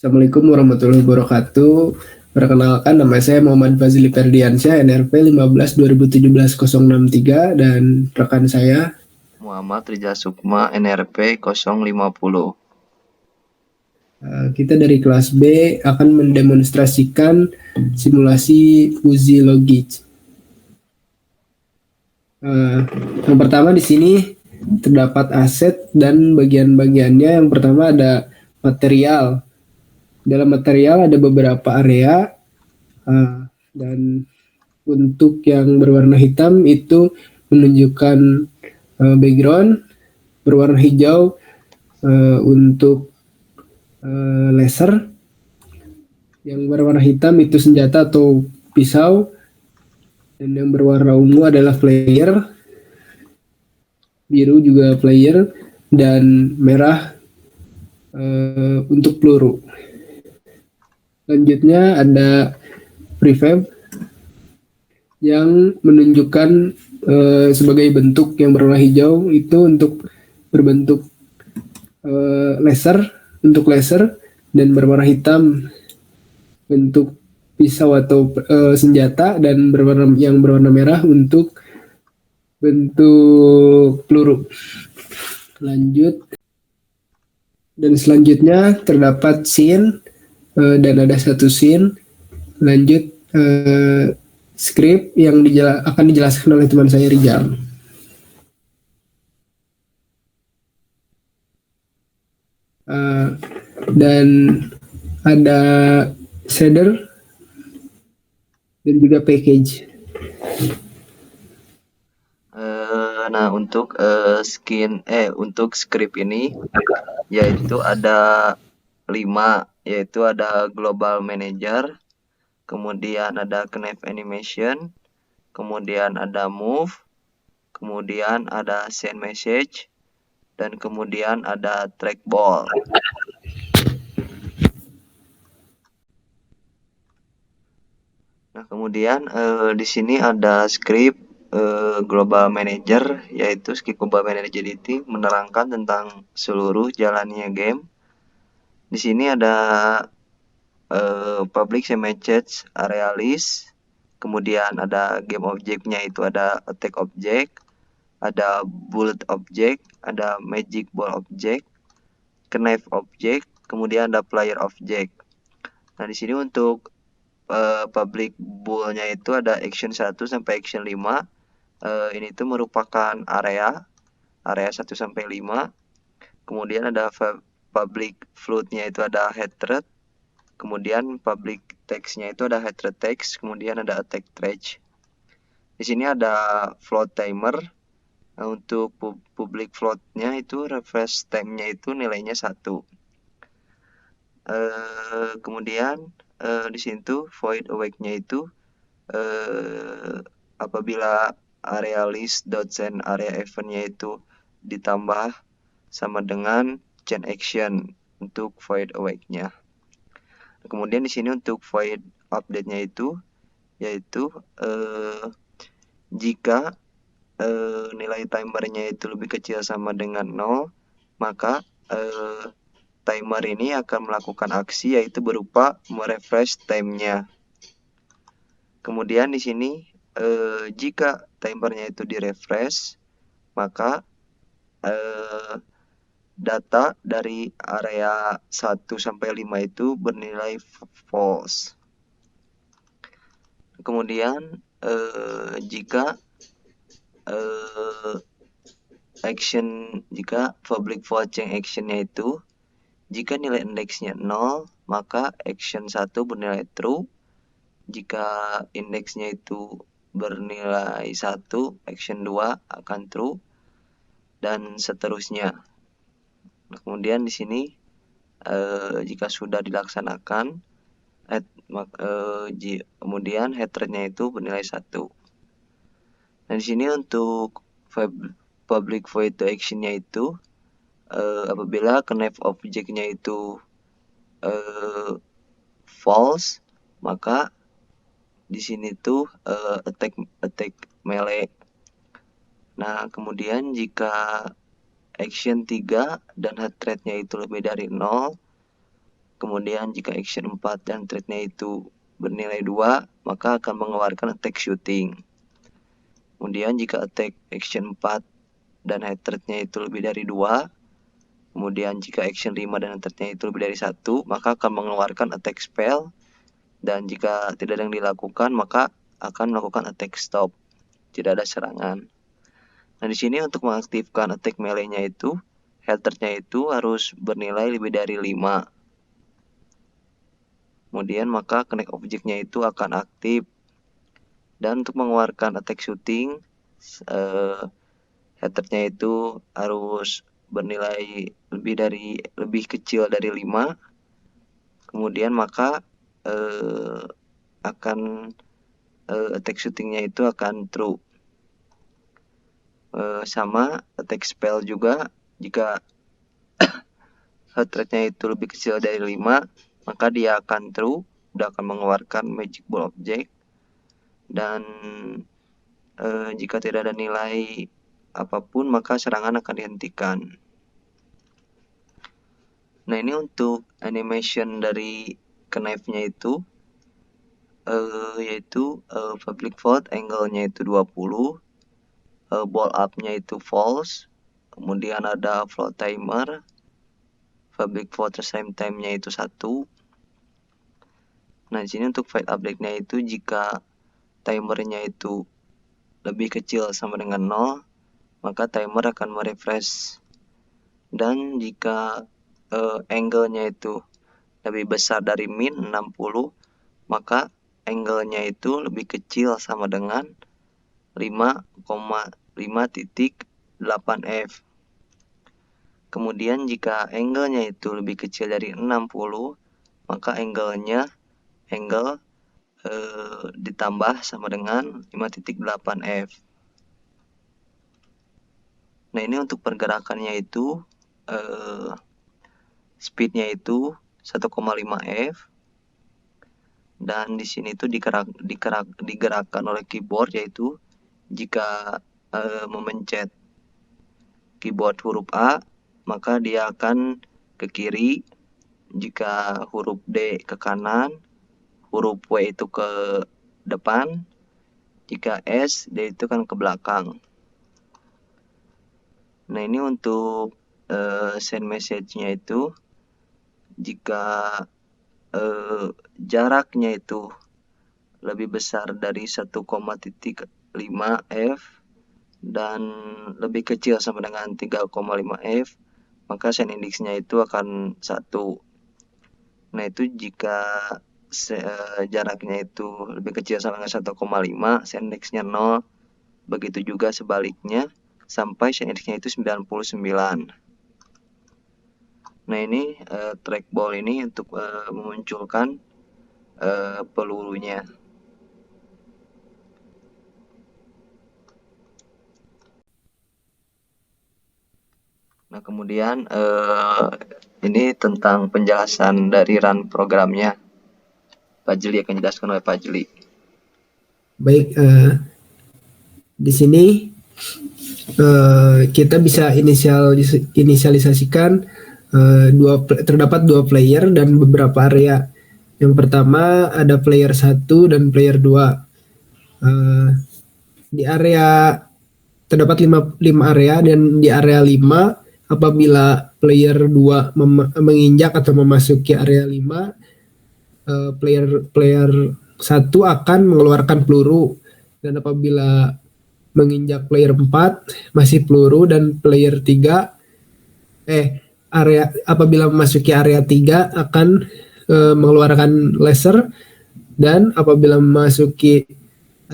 Assalamualaikum warahmatullahi wabarakatuh. Perkenalkan, nama saya Muhammad Fazli Ferdiansyah, NRP 15 2017 063, dan rekan saya Muhammad Rizal Sukma, NRP 050. kita dari kelas B akan mendemonstrasikan simulasi uji logik. Yang pertama di sini terdapat aset dan bagian-bagiannya. Yang pertama ada material. Dalam material ada beberapa area, dan untuk yang berwarna hitam itu menunjukkan background, berwarna hijau untuk laser, yang berwarna hitam itu senjata atau pisau, dan yang berwarna ungu adalah player, biru juga player, dan merah untuk peluru. Selanjutnya ada prefab yang menunjukkan sebagai bentuk yang berwarna hijau itu untuk berbentuk laser, untuk laser, dan berwarna hitam bentuk pisau atau senjata, dan yang berwarna merah untuk bentuk peluru. Selanjutnya terdapat scene, dan ada satu scene. Lanjut script yang akan dijelaskan oleh teman saya Rijal. Dan ada shader dan juga package. Nah, untuk script ini yaitu ada 5, yaitu ada Global Manager, kemudian ada Knife Animation, kemudian ada Move, kemudian ada Send Message, dan kemudian ada Trackball. Nah, kemudian di sini ada script Global Manager, yaitu script Global Manager itu menerangkan tentang seluruh jalannya game. Di sini ada public message area list, kemudian ada game objeknya itu ada attack object, ada bullet object, ada magic ball object, knife object, kemudian ada player object. Nah, di sini untuk public bull-nya itu ada action 1 sampai action 5. Ini tuh merupakan area 1 sampai 5. Kemudian ada public float-nya itu ada head threat. Kemudian public text-nya itu ada head threat text, kemudian ada attack threat. Di sini ada float timer. Nah, untuk public float-nya itu refresh time-nya itu nilainya 1. Kemudian di sini tuh void awake-nya itu apabila area list .send area event-nya itu ditambah sama dengan chain action untuk void awake-nya. Kemudian di sini untuk void update-nya itu yaitu jika nilai timernya itu lebih kecil sama dengan 0, maka timer ini akan melakukan aksi yaitu berupa merefresh time-nya. Kemudian di sini jika timernya itu direfresh, maka data dari area 1 sampai 5 itu bernilai false. Kemudian jika public voting action-nya itu jika nilai indeksnya 0, maka action 1 bernilai true. Jika indeksnya itu bernilai 1, action 2 akan true, dan seterusnya. Nah, kemudian di sini jika sudah dilaksanakan, kemudian head rate-nya itu bernilai 1. Nah, di sini untuk public void to action-nya itu apabila knife object-nya itu false, maka di sini tuh attack melee. Nah, kemudian jika action 3 dan head rate-nya itu lebih dari 0, Kemudian jika action 4 dan thread-nya itu bernilai 2, maka akan mengeluarkan attack shooting. Kemudian jika attack action 4 dan head thread-nya itu lebih dari 2, kemudian jika action 5 dan head thread-nya itu lebih dari 1, maka akan mengeluarkan attack spell. Dan jika tidak ada yang dilakukan, maka akan melakukan attack stop. Tidak ada serangan. Nah, di sini untuk mengaktifkan attack melee-nya itu, head thread-nya itu harus bernilai lebih dari 5. Kemudian maka connect objeknya itu akan aktif. Dan untuk mengeluarkan attack shooting, head thread-nya itu harus bernilai lebih kecil dari 5. Kemudian maka attack shooting-nya itu akan true. Sama attack spell juga, jika head thread-nya itu lebih kecil dari 5, maka dia akan true, dia akan mengeluarkan magic ball object. Dan jika tidak ada nilai apapun, maka serangan akan dihentikan. Nah, ini untuk animation dari knife-nya itu, yaitu public vote angle-nya itu 20, ball up-nya itu false, kemudian ada float timer, public vote same time-nya itu 1. Nah, di sini untuk fight update-nya itu jika timernya itu lebih kecil sama dengan 0, maka timer akan merefresh. Dan jika angle-nya itu lebih besar dari min 60, maka angle-nya itu lebih kecil sama dengan 5,5.8f. Kemudian jika angle-nya itu lebih kecil dari 60, maka angle ditambah sama dengan 5.8f. Nah, ini untuk pergerakannya itu speednya itu 1,5f. Dan di sini itu digerakkan oleh keyboard, yaitu jika memencet keyboard huruf A, maka dia akan ke kiri. Jika huruf D ke kanan, huruf W itu ke depan. Jika S, D itu kan ke belakang. Nah, ini untuk send message-nya itu, jika jaraknya itu lebih besar dari 1,5f dan lebih kecil sama dengan 3,5f, maka send index-nya itu akan 1. Nah, itu jika jaraknya itu lebih kecil sama dengan 1,5, send index-nya 0. Begitu juga sebaliknya sampai send index-nya itu 99. Nah, ini trackball ini untuk memunculkan pelurunya. Nah, kemudian ini tentang penjelasan dari run programnya. Pak Jeli akan jelaskan oleh Pak Jeli. Baik, di sini kita bisa inisialisasikan terdapat 2 player dan beberapa area. Yang pertama ada player 1 dan player 2. Di area terdapat 5 area, dan di area 5 apabila player 2 menginjak atau memasuki area 5, player 1 akan mengeluarkan peluru, dan apabila menginjak player 4 masih peluru, dan player 3 apabila memasuki area 3 akan mengeluarkan laser, dan apabila memasuki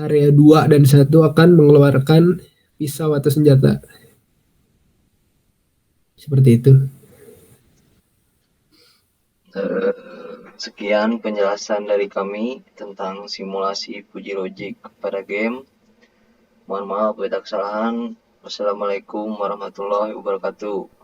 area 2 dan 1 akan mengeluarkan pisau atau senjata. Seperti itu. Sekian penjelasan dari kami tentang simulasi Fuji Logic pada game. Mohon maaf bila kesalahan. Wassalamualaikum warahmatullahi wabarakatuh.